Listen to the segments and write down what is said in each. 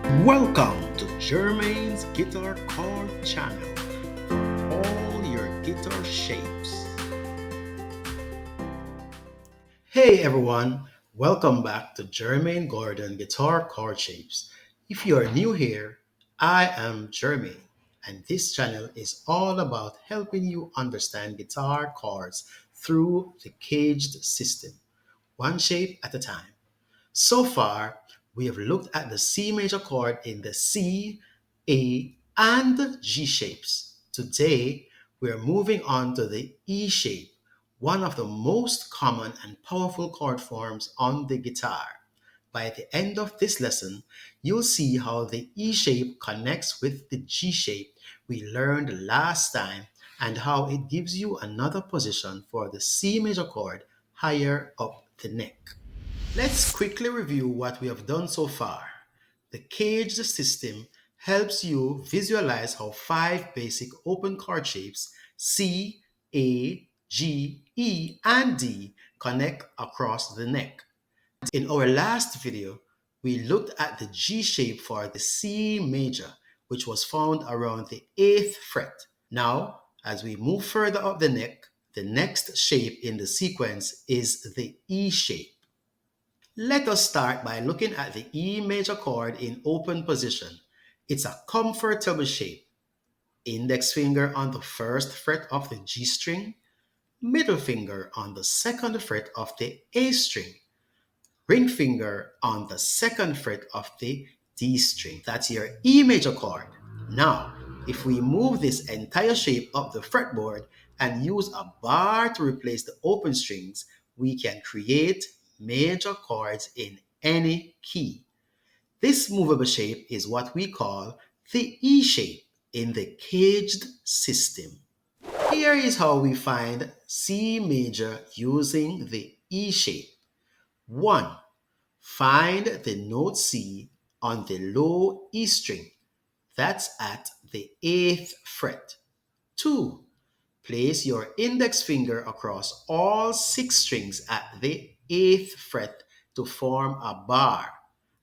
Welcome to Jermaine's Guitar Chord channel for all your guitar shapes. Hey everyone, welcome back to Jermaine Gordon Guitar Chord Shapes. If you are new here, I am Jermaine, and this channel is all about helping you understand guitar chords through the caged system, one shape at a time. So far, we have looked at the C major chord in the C, A, and G shapes. Today, we are moving on to the E shape, one of the most common and powerful chord forms on the guitar. By the end of this lesson, you'll see how the E shape connects with the G shape we learned last time and how it gives you another position for the C major chord higher up the neck. Let's quickly review what we have done so far. The caged system helps you visualize how five basic open chord shapes C, A, G, E, and D connect across the neck. In our last video, we looked at the G shape for the C major, which was found around the 8th fret. Now, as we move further up the neck, the next shape in the sequence is the E shape. Let us start by looking at the E major chord in open position. It's a comfortable shape. Index finger on the first fret of the G string, middle finger on the second fret of the A string, ring finger on the second fret of the D string. That's your E major chord. Now, if we move this entire shape up the fretboard and use a bar to replace the open strings, we can create major chords in any key. This movable shape is what we call the E shape in the caged system. Here is how we find C major using the E shape. 1. Find the note C on the low E string. That's at the 8th fret. 2. Place your index finger across all 6 strings at the 8th fret to form a bar.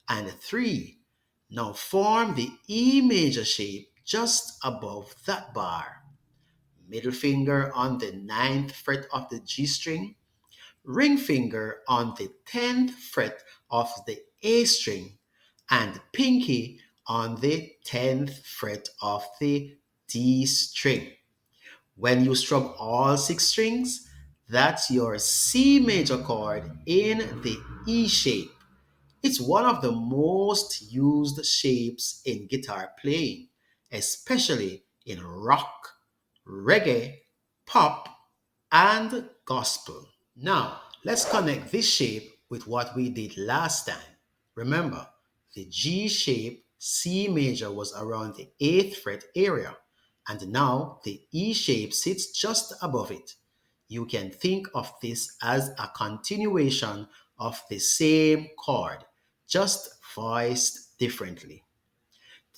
And 3. Now form the E major shape just above that bar. Middle finger on the 9th fret of the G string, ring finger on the 10th fret of the A string, and pinky on the 10th fret of the D string. When you strum all 6 strings, that's your C major chord in the E shape. It's one of the most used shapes in guitar playing, especially in rock, reggae, pop, and gospel. Now, let's connect this shape with what we did last time. Remember, the G shape C major was around the 8th fret area, and now the E shape sits just above it. You can think of this as a continuation of the same chord, just voiced differently.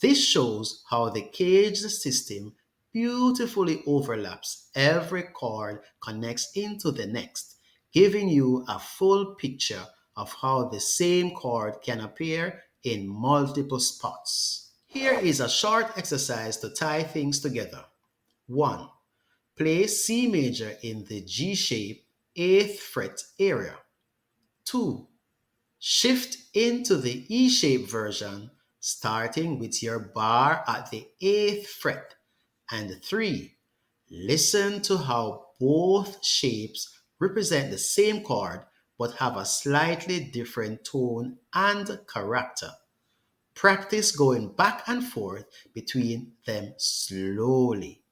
This shows how the caged system beautifully overlaps. Every chord connects into the next, giving you a full picture of how the same chord can appear in multiple spots. Here is a short exercise to tie things together. 1. Play C major in the G shape 8th fret area. 2. Shift into the E shape version, starting with your bar at the 8th fret. And 3. Listen to how both shapes represent the same chord but have a slightly different tone and character. Practice going back and forth between them slowly.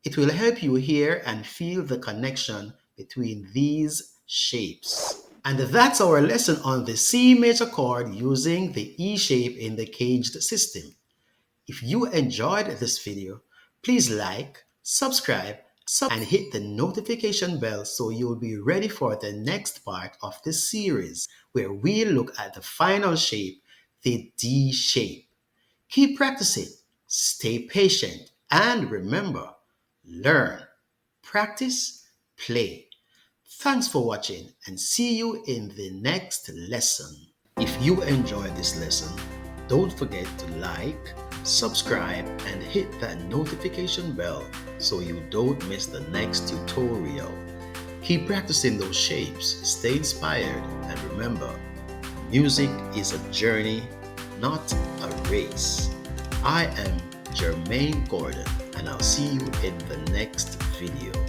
It will help you hear and feel the connection between these shapes. And that's our lesson on the C major chord using the E shape in the caged system. If you enjoyed this video, please like, subscribe, and hit the notification bell so you'll be ready for the next part of this series where we look at the final shape, the D shape. Keep practicing, stay patient, and remember, learn, practice, play. Thanks for watching and see you in the next lesson. If you enjoyed this lesson, Don't forget to like, subscribe, and hit that notification bell so you don't miss the next tutorial. Keep practicing those shapes, stay inspired, and remember, music is a journey, not a race. I am Jermaine Gordon, and I'll see you in the next video.